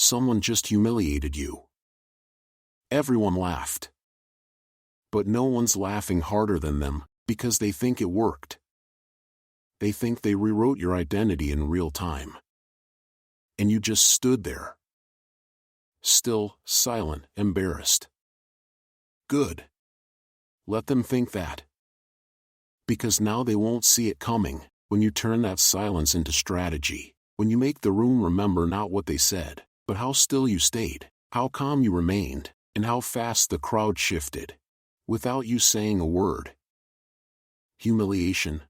Someone just humiliated you. Everyone laughed. But no one's laughing harder than them, because they think it worked. They think they rewrote your identity in real time. And you just stood there. Still, silent, embarrassed. Good. Let them think that. Because now they won't see it coming, when you turn that silence into strategy, when you make the room remember not what they said, but how still you stayed, how calm you remained, and how fast the crowd shifted, without you saying a word. Humiliation.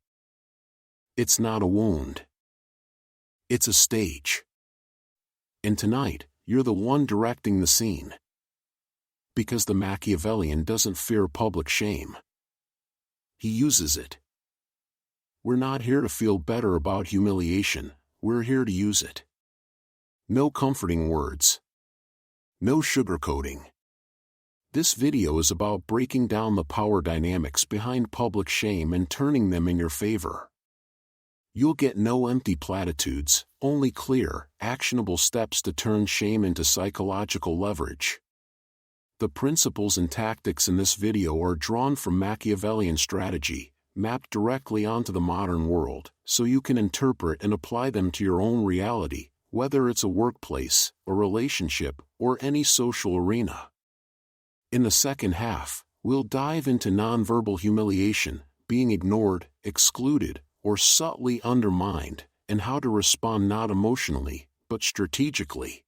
It's not a wound. It's a stage. And tonight, you're the one directing the scene. Because the Machiavellian doesn't fear public shame. He uses it. We're not here to feel better about humiliation, we're here to use it. No comforting words. No sugarcoating. This video is about breaking down the power dynamics behind public shame and turning them in your favor. You'll get no empty platitudes, only clear, actionable steps to turn shame into psychological leverage. The principles and tactics in this video are drawn from Machiavellian strategy, mapped directly onto the modern world, so you can interpret and apply them to your own reality, whether it's a workplace, a relationship, or any social arena. In the second half, we'll dive into nonverbal humiliation, being ignored, excluded, or subtly undermined, and how to respond not emotionally, but strategically.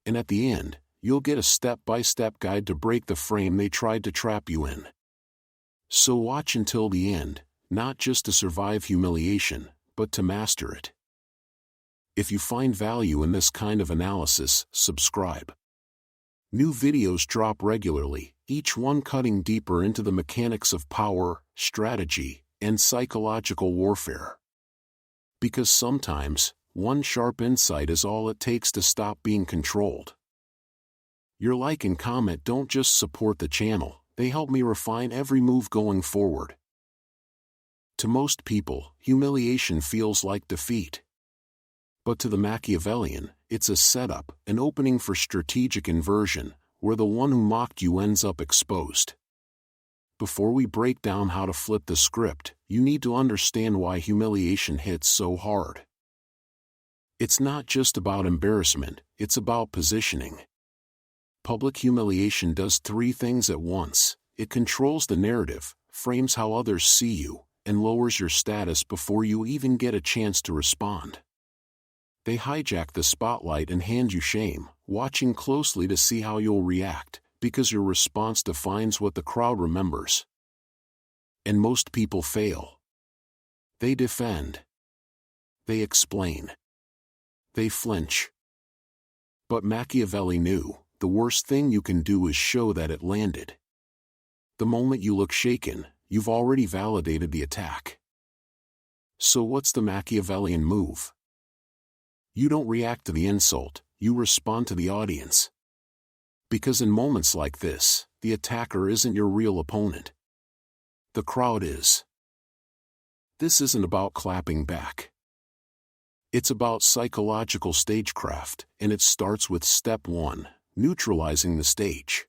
And at the end, you'll get a step-by-step guide to break the frame they tried to trap you in. So watch until the end, not just to survive humiliation, but to master it. If you find value in this kind of analysis, subscribe. New videos drop regularly, each one cutting deeper into the mechanics of power, strategy, and psychological warfare. Because sometimes, one sharp insight is all it takes to stop being controlled. Your like and comment don't just support the channel, they help me refine every move going forward. To most people, humiliation feels like defeat. But to the Machiavellian, it's a setup, an opening for strategic inversion, where the one who mocked you ends up exposed. Before we break down how to flip the script, you need to understand why humiliation hits so hard. It's not just about embarrassment, it's about positioning. Public humiliation does three things at once. It controls the narrative, frames how others see you, and lowers your status before you even get a chance to respond. They hijack the spotlight and hand you shame, watching closely to see how you'll react, because your response defines what the crowd remembers. And most people fail. They defend. They explain. They flinch. But Machiavelli knew, the worst thing you can do is show that it landed. The moment you look shaken, you've already validated the attack. So what's the Machiavellian move? You don't react to the insult, you respond to the audience. Because in moments like this, the attacker isn't your real opponent. The crowd is. This isn't about clapping back. It's about psychological stagecraft, and it starts with step 1, neutralizing the stage.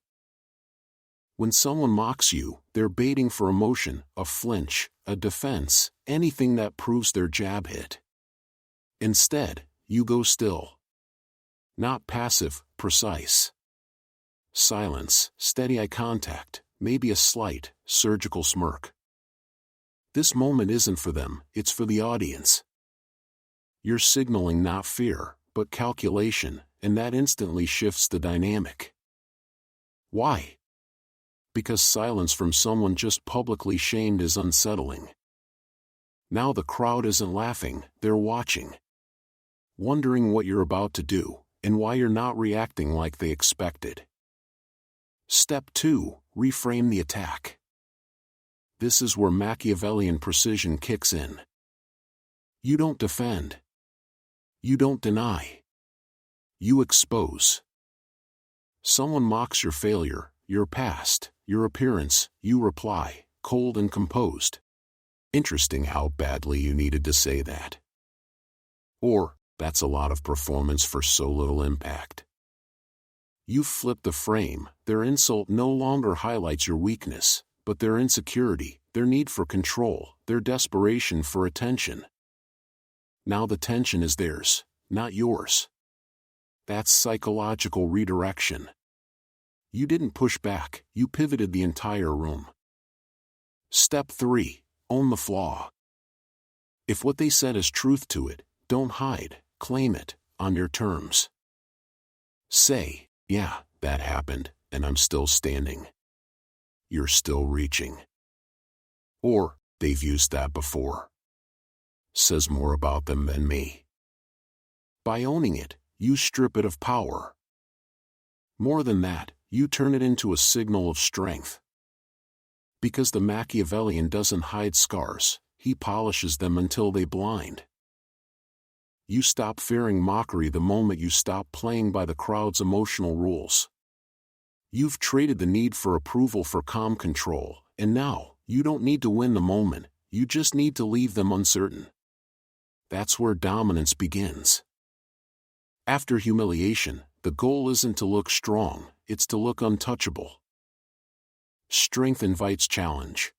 When someone mocks you, they're baiting for emotion, a flinch, a defense, anything that proves their jab hit. Instead, you go still. Not passive, precise. Silence, steady eye contact, maybe a slight, surgical smirk. This moment isn't for them, it's for the audience. You're signaling not fear, but calculation, and that instantly shifts the dynamic. Why? Because silence from someone just publicly shamed is unsettling. Now the crowd isn't laughing, they're watching. Wondering what you're about to do, and why you're not reacting like they expected. Step 2, reframe the attack. This is where Machiavellian precision kicks in. You don't defend. You don't deny. You expose. Someone mocks your failure, your past, your appearance, you reply, cold and composed. Interesting how badly you needed to say that. Or, That's a lot of performance for so little impact. You've flipped the frame. Their insult no longer highlights your weakness, but their insecurity, their need for control, their desperation for attention. Now the tension is theirs, not yours. That's psychological redirection. You didn't push back, you pivoted the entire room. Step 3. Own the flaw. If what they said has truth to it, don't hide, claim it, on your terms. Say, yeah, that happened, and I'm still standing. You're still reaching. Or, they've used that before. Says more about them than me. By owning it, you strip it of power. More than that, you turn it into a signal of strength. Because the Machiavellian doesn't hide scars, he polishes them until they blind. You stop fearing mockery the moment you stop playing by the crowd's emotional rules. You've traded the need for approval for calm control, and now, you don't need to win the moment, you just need to leave them uncertain. That's where dominance begins. After humiliation, the goal isn't to look strong, it's to look untouchable. Strength invites challenge.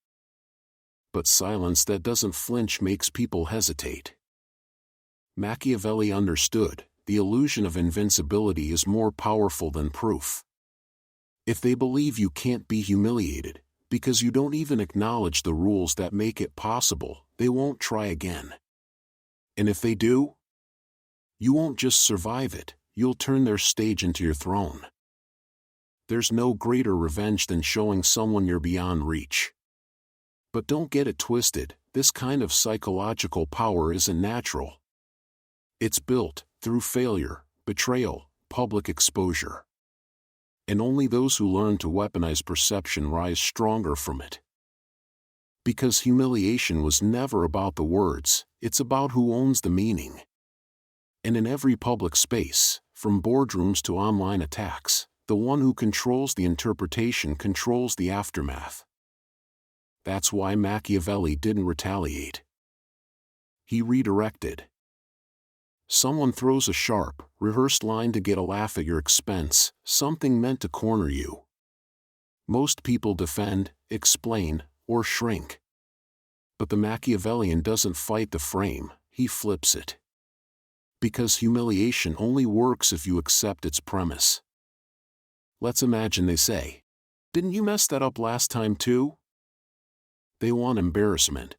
But silence that doesn't flinch makes people hesitate. Machiavelli understood, the illusion of invincibility is more powerful than proof. If they believe you can't be humiliated, because you don't even acknowledge the rules that make it possible, they won't try again. And if they do, you won't just survive it, you'll turn their stage into your throne. There's no greater revenge than showing someone you're beyond reach. But don't get it twisted, this kind of psychological power isn't natural. It's built through failure, betrayal, public exposure. And only those who learn to weaponize perception rise stronger from it. Because humiliation was never about the words, it's about who owns the meaning. And in every public space, from boardrooms to online attacks, the one who controls the interpretation controls the aftermath. That's why Machiavelli didn't retaliate. He redirected. Someone throws a sharp, rehearsed line to get a laugh at your expense, something meant to corner you. Most people defend, explain, or shrink. But the Machiavellian doesn't fight the frame, he flips it. Because humiliation only works if you accept its premise. Let's imagine they say, "Didn't you mess that up last time too?" They want embarrassment.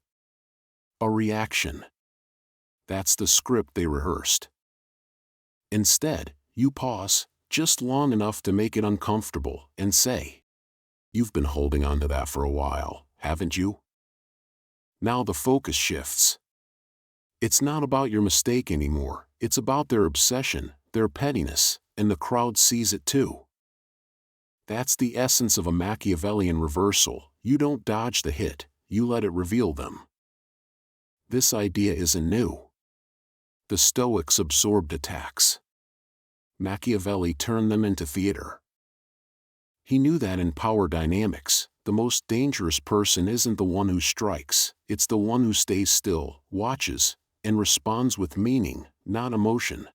A reaction. That's the script they rehearsed. Instead, you pause, just long enough to make it uncomfortable, and say, "You've been holding on to that for a while, haven't you?" Now the focus shifts. It's not about your mistake anymore, it's about their obsession, their pettiness, and the crowd sees it too. That's the essence of a Machiavellian reversal. You don't dodge the hit, you let it reveal them. This idea isn't new. The Stoics absorbed attacks. Machiavelli turned them into theater. He knew that in power dynamics, the most dangerous person isn't the one who strikes, it's the one who stays still, watches, and responds with meaning, not emotion.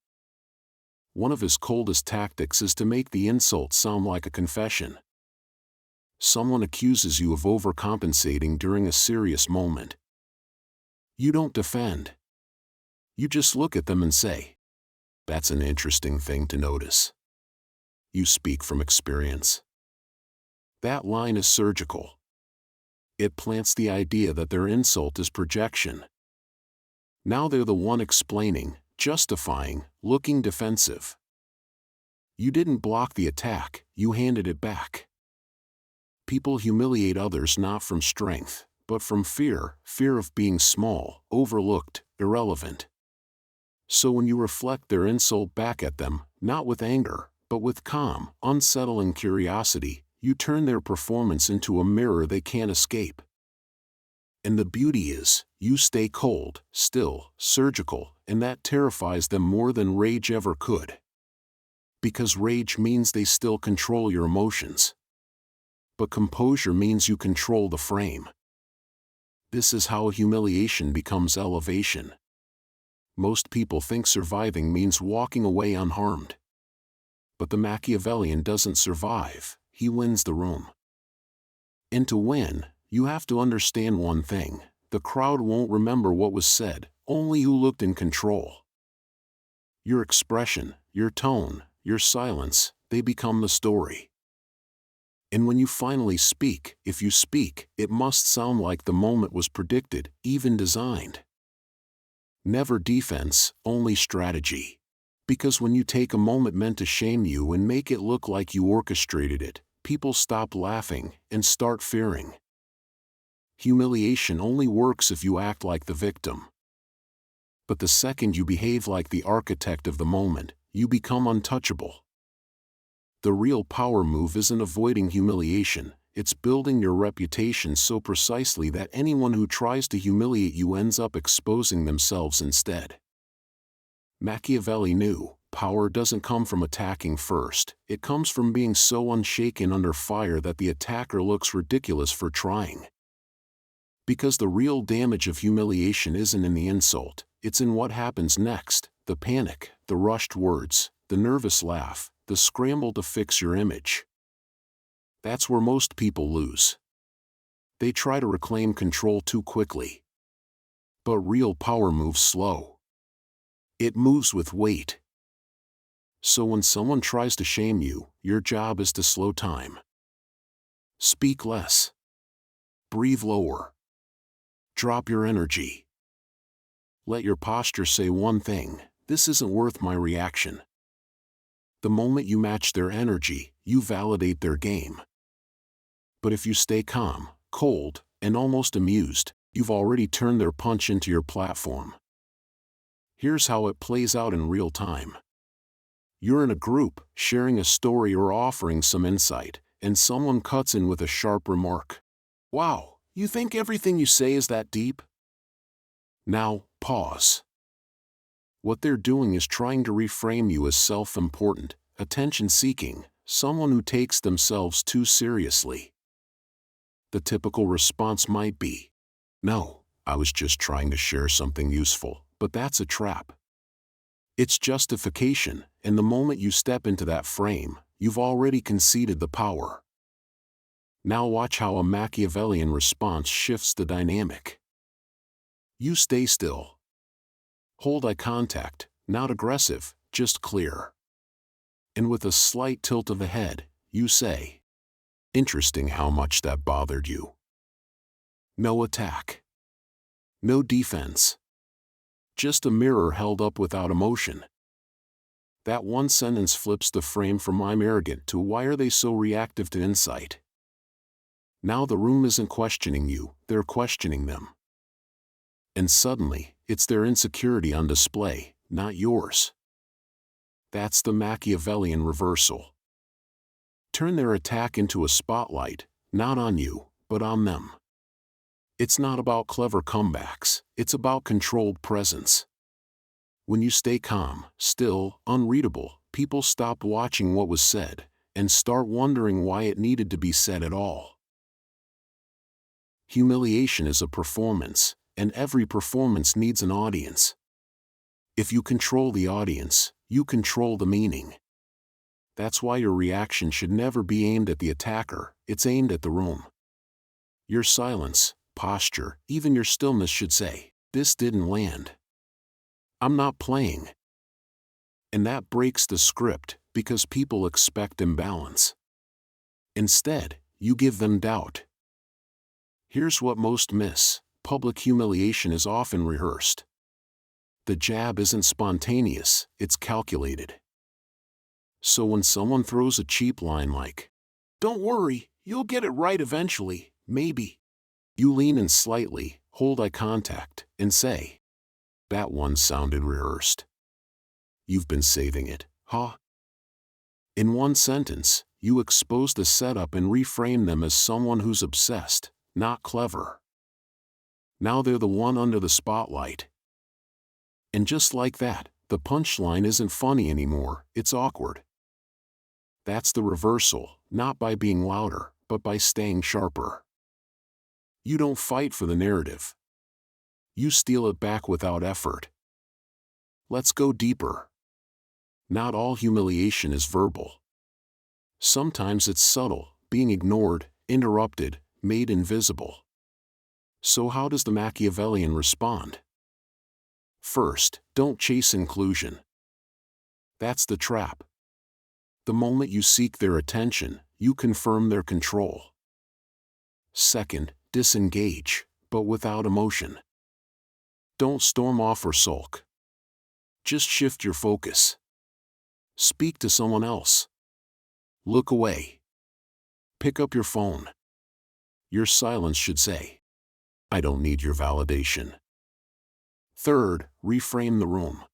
One of his coldest tactics is to make the insult sound like a confession. Someone accuses you of overcompensating during a serious moment. You don't defend. You just look at them and say, "That's an interesting thing to notice." You speak from experience. That line is surgical. It plants the idea that their insult is projection. Now they're the one explaining, justifying, looking defensive. You didn't block the attack, you handed it back. People humiliate others not from strength, but from fear, fear of being small, overlooked, irrelevant. So when you reflect their insult back at them, not with anger, but with calm, unsettling curiosity, you turn their performance into a mirror they can't escape. And the beauty is, you stay cold, still, surgical, and that terrifies them more than rage ever could. Because rage means they still control your emotions. But composure means you control the frame. This is how humiliation becomes elevation. Most people think surviving means walking away unharmed. But the Machiavellian doesn't survive, he wins the room. And to win, you have to understand one thing: the crowd won't remember what was said, only who looked in control. Your expression, your tone, your silence, they become the story. And when you finally speak, if you speak, it must sound like the moment was predicted, even designed. Never defense, only strategy. Because when you take a moment meant to shame you and make it look like you orchestrated it, people stop laughing and start fearing. Humiliation only works if you act like the victim. But the second you behave like the architect of the moment, you become untouchable. The real power move isn't avoiding humiliation, it's building your reputation so precisely that anyone who tries to humiliate you ends up exposing themselves instead. Machiavelli knew, power doesn't come from attacking first, it comes from being so unshaken under fire that the attacker looks ridiculous for trying. Because the real damage of humiliation isn't in the insult, it's in what happens next: the panic, the rushed words, the nervous laugh, the scramble to fix your image. That's where most people lose. They try to reclaim control too quickly. But real power moves slow. It moves with weight. So when someone tries to shame you, your job is to slow time. Speak less. Breathe lower. Drop your energy. Let your posture say one thing: this isn't worth my reaction. The moment you match their energy, you validate their game. But if you stay calm, cold, and almost amused, you've already turned their punch into your platform. Here's how it plays out in real time. You're in a group, sharing a story or offering some insight, and someone cuts in with a sharp remark. "Wow, you think everything you say is that deep?" Now, pause. What they're doing is trying to reframe you as self-important, attention-seeking, someone who takes themselves too seriously. The typical response might be, "No, I was just trying to share something useful," but that's a trap. It's justification, and the moment you step into that frame, you've already conceded the power. Now watch how a Machiavellian response shifts the dynamic. You stay still. Hold eye contact, not aggressive, just clear. And with a slight tilt of the head, you say, "Interesting how much that bothered you." No attack. No defense. Just a mirror held up without emotion. That one sentence flips the frame from "I'm arrogant" to "Why are they so reactive" to insight. Now the room isn't questioning you, they're questioning them. And suddenly, it's their insecurity on display, not yours. That's the Machiavellian reversal. Turn their attack into a spotlight, not on you, but on them. It's not about clever comebacks, it's about controlled presence. When you stay calm, still, unreadable, people stop watching what was said, and start wondering why it needed to be said at all. Humiliation is a performance, and every performance needs an audience. If you control the audience, you control the meaning. That's why your reaction should never be aimed at the attacker, it's aimed at the room. Your silence, posture, even your stillness should say, "This didn't land. I'm not playing." And that breaks the script, because people expect imbalance. Instead, you give them doubt. Here's what most miss: public humiliation is often rehearsed. The jab isn't spontaneous, it's calculated. So when someone throws a cheap line like, "Don't worry, you'll get it right eventually, maybe," you lean in slightly, hold eye contact, and say, "That one sounded rehearsed. You've been saving it, huh?" In one sentence, you expose the setup and reframe them as someone who's obsessed, not clever. Now they're the one under the spotlight. And just like that, the punchline isn't funny anymore, it's awkward. That's the reversal, not by being louder, but by staying sharper. You don't fight for the narrative. You steal it back without effort. Let's go deeper. Not all humiliation is verbal. Sometimes it's subtle, being ignored, interrupted, made invisible. So how does the Machiavellian respond? First, don't chase inclusion. That's the trap. The moment you seek their attention, you confirm their control. Second, disengage, but without emotion. Don't storm off or sulk. Just shift your focus. Speak to someone else. Look away. Pick up your phone. Your silence should say, "I don't need your validation." Third, reframe the room.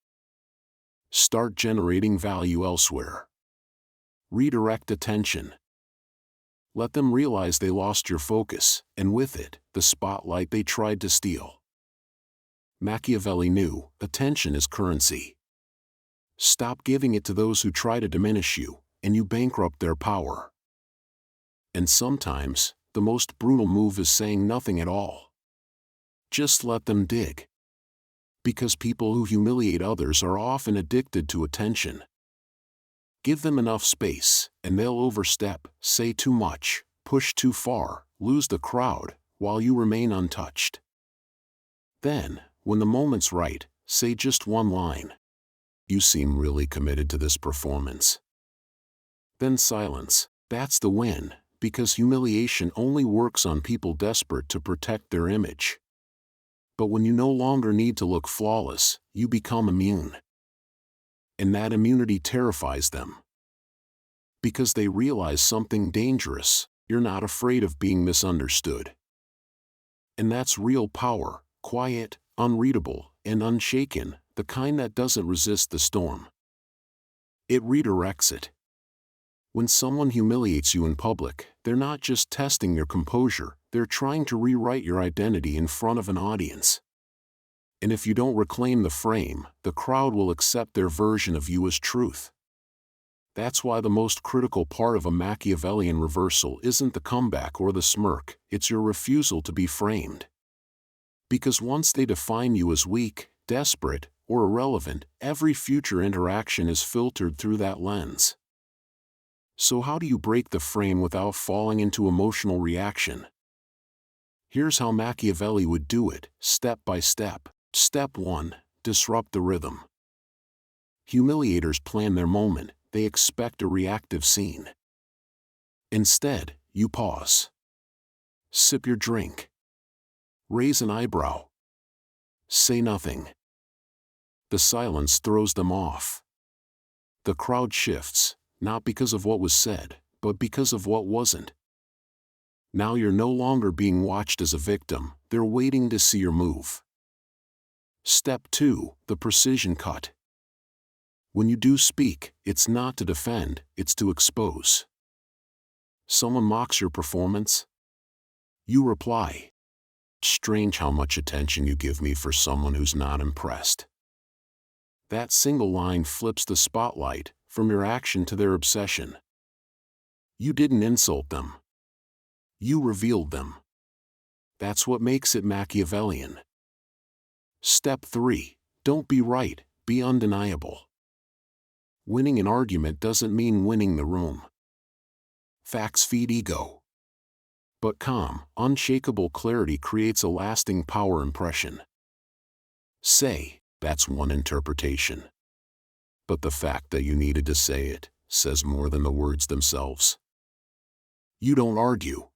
Start generating value elsewhere. Redirect attention. Let them realize they lost your focus, and with it, the spotlight they tried to steal. Machiavelli knew, attention is currency. Stop giving it to those who try to diminish you, and you bankrupt their power. And sometimes, the most brutal move is saying nothing at all. Just let them dig. Because people who humiliate others are often addicted to attention. Give them enough space, and they'll overstep, say too much, push too far, lose the crowd, while you remain untouched. Then, when the moment's right, say just one line. "You seem really committed to this performance." Then silence. That's the win, because humiliation only works on people desperate to protect their image. But when you no longer need to look flawless, you become immune. And that immunity terrifies them. Because they realize something dangerous: you're not afraid of being misunderstood. And that's real power, quiet, unreadable, and unshaken, the kind that doesn't resist the storm. It redirects it. When someone humiliates you in public, they're not just testing your composure, they're trying to rewrite your identity in front of an audience. And if you don't reclaim the frame, the crowd will accept their version of you as truth. That's why the most critical part of a Machiavellian reversal isn't the comeback or the smirk, it's your refusal to be framed. Because once they define you as weak, desperate, or irrelevant, every future interaction is filtered through that lens. So how do you break the frame without falling into emotional reaction? Here's how Machiavelli would do it, step by step. Step 1. Disrupt the rhythm. Humiliators plan their moment, they expect a reactive scene. Instead, you pause. Sip your drink. Raise an eyebrow. Say nothing. The silence throws them off. The crowd shifts, not because of what was said, but because of what wasn't. Now you're no longer being watched as a victim, they're waiting to see your move. Step 2. The precision cut. When you do speak, it's not to defend, it's to expose. Someone mocks your performance? You reply, "Strange how much attention you give me for someone who's not impressed." That single line flips the spotlight from your action to their obsession. You didn't insult them. You revealed them. That's what makes it Machiavellian. Step 3. Don't be right, be undeniable. Winning an argument doesn't mean winning the room. Facts feed ego. But calm, unshakable clarity creates a lasting power impression. Say, "That's one interpretation." But the fact that you needed to say it says more than the words themselves. You don't argue.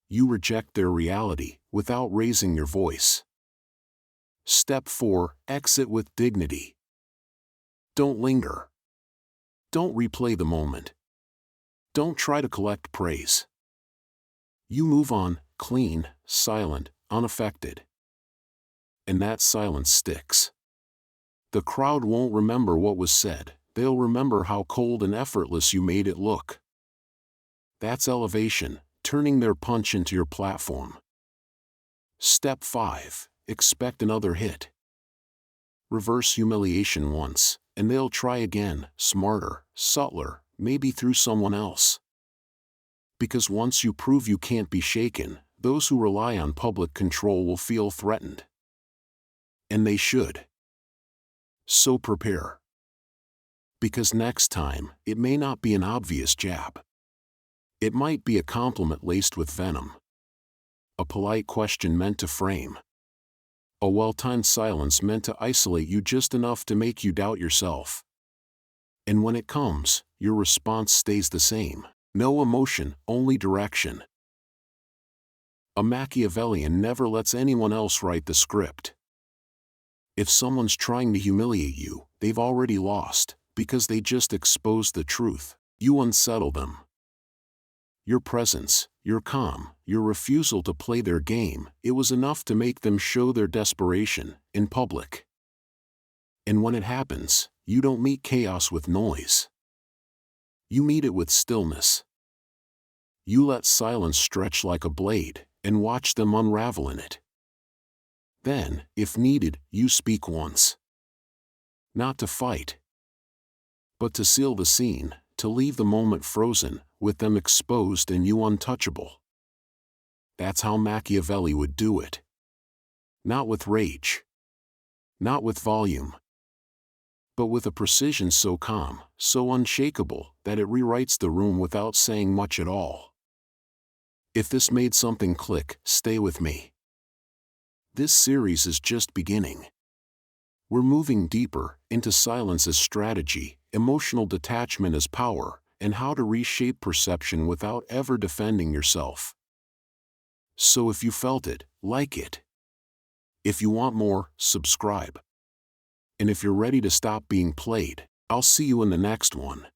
You reject their reality without raising your voice. Step 4. Exit with dignity. Don't linger. Don't replay the moment. Don't try to collect praise. You move on, clean, silent, unaffected. And that silence sticks. The crowd won't remember what was said, they'll remember how cold and effortless you made it look. That's elevation, turning their punch into your platform. Step 5. Expect another hit. Reverse humiliation once, and they'll try again, smarter, subtler, maybe through someone else. Because once you prove you can't be shaken, those who rely on public control will feel threatened. And they should. So prepare. Because next time, it may not be an obvious jab. It might be a compliment laced with venom. A polite question meant to frame. A well-timed silence meant to isolate you just enough to make you doubt yourself. And when it comes, your response stays the same. No emotion, only direction. A Machiavellian never lets anyone else write the script. If someone's trying to humiliate you, they've already lost, because they just exposed the truth. You unsettle them. Your presence, your calm, your refusal to play their game, it was enough to make them show their desperation, in public. And when it happens, you don't meet chaos with noise. You meet it with stillness. You let silence stretch like a blade, and watch them unravel in it. Then, if needed, you speak once. Not to fight, but to seal the scene, to leave the moment frozen, with them exposed and you untouchable. That's how Machiavelli would do it. Not with rage. Not with volume. But with a precision so calm, so unshakable, that it rewrites the room without saying much at all. If this made something click, stay with me. This series is just beginning. We're moving deeper, into silence as strategy, emotional detachment as power, and how to reshape perception without ever defending yourself. So if you felt it, like it. If you want more, subscribe. And if you're ready to stop being played, I'll see you in the next one.